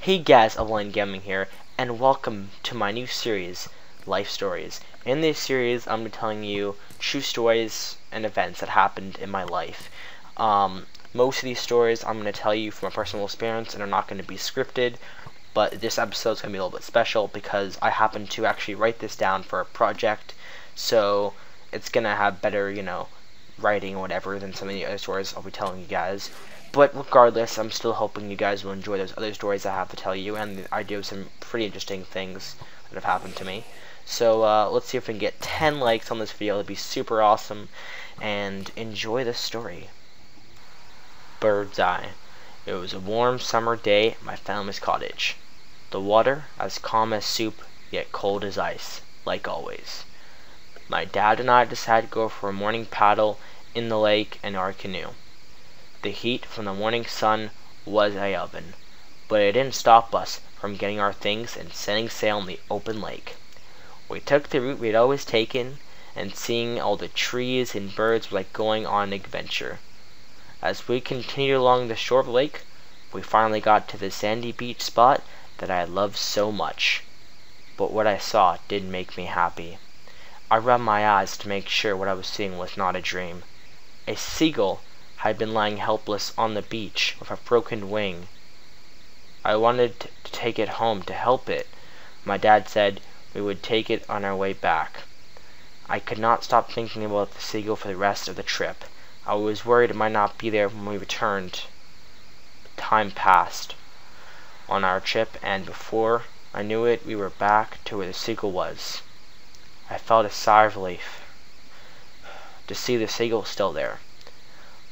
Hey guys, EpicAlienGaming here, and welcome to my new series, Life Stories. In this series, I'm going to be telling you true stories and events that happened in my life. Most of these stories I'm going to tell you from a personal experience and are not going to be scripted, but this episode is going to be a little bit special because I happened to actually write this down for a project, so it's going to have better, writing or whatever than some of the other stories I'll be telling you guys. But regardless, I'm still hoping you guys will enjoy those other stories I have to tell you, and I do have some pretty interesting things that have happened to me. So let's see if we can get 10 likes on this video. It'd be super awesome, and enjoy this story. Bird's Eye. It was a warm summer day at my family's cottage. The water as calm as soup, yet cold as ice, like always. My dad and I decided to go for a morning paddle in the lake in our canoe. The heat from the morning sun was a oven, but it didn't stop us from getting our things and setting sail on the open lake. We took the route we had always taken, and seeing all the trees and birds was like going on an adventure. As we continued along the shore of the lake, we finally got to the sandy beach spot that I loved so much. But what I saw didn't make me happy. I rubbed my eyes to make sure what I was seeing was not a dream. A seagull had been lying helpless on the beach with a broken wing. I wanted to take it home to help it. My dad said we would take it on our way back. I could not stop thinking about the seagull for the rest of the trip. I was worried it might not be there when we returned. Time passed on our trip, and before I knew it, we were back to where the seagull was. I felt a sigh of relief to see the seagull still there.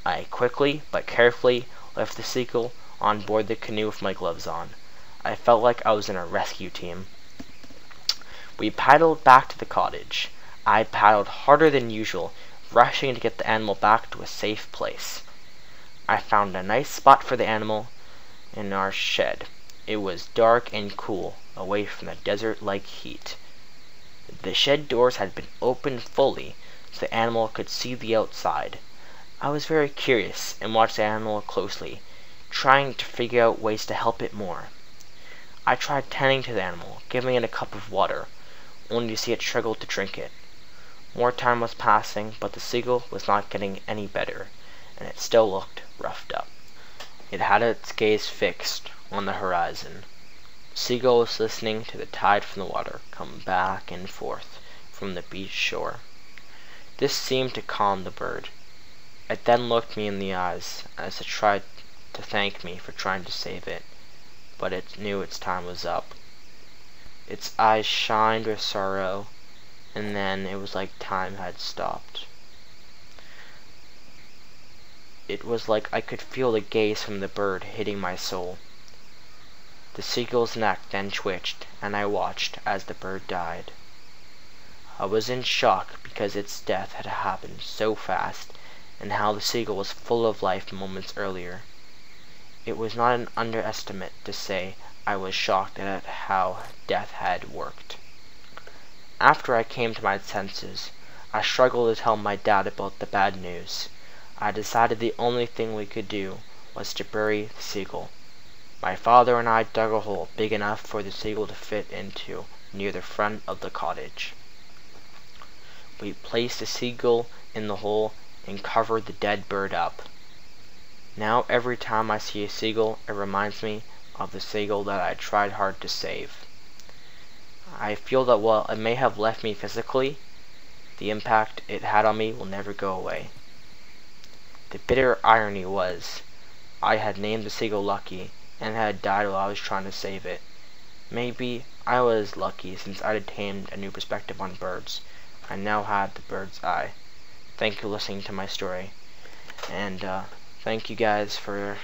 I quickly but carefully left the seagull on board the canoe with my gloves on. I felt like I was in a rescue team. We paddled back to the cottage. I paddled harder than usual, rushing to get the animal back to a safe place. I found a nice spot for the animal in our shed. It was dark and cool, away from the desert-like heat. The shed doors had been opened fully, so the animal could see the outside. I was very curious and watched the animal closely, trying to figure out ways to help it more. I tried tending to the animal, giving it a cup of water, only to see it struggle to drink it. More time was passing, but the seagull was not getting any better, and it still looked roughed up. It had its gaze fixed on the horizon. The seagull was listening to the tide from the water come back and forth from the beach shore. This seemed to calm the bird. It then looked me in the eyes as it tried to thank me for trying to save it, but it knew its time was up. Its eyes shined with sorrow, and then it was like time had stopped. It was like I could feel the gaze from the bird hitting my soul. The seagull's neck then twitched, and I watched as the bird died. I was in shock because its death had happened so fast, and how the seagull was full of life moments earlier. It was not an underestimate to say I was shocked at how death had worked. After I came to my senses, I struggled to tell my dad about the bad news. I decided the only thing we could do was to bury the seagull. My father and I dug a hole big enough for the seagull to fit into near the front of the cottage. We placed the seagull in the hole and covered the dead bird up. Now every time I see a seagull, it reminds me of the seagull that I tried hard to save. I feel that while it may have left me physically, the impact it had on me will never go away. The bitter irony was, I had named the seagull Lucky, and it had died while I was trying to save it. Maybe I was lucky since I had tamed a new perspective on birds. I now had the bird's eye. Thank you for listening to my story, and thank you guys for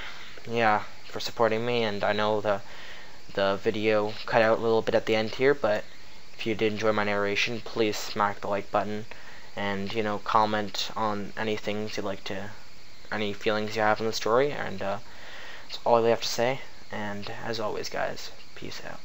supporting me. And I know the video cut out a little bit at the end here, but if you did enjoy my narration, please smack the like button, and comment on any feelings you have in the story, and that's all I have to say. And as always, guys, peace out.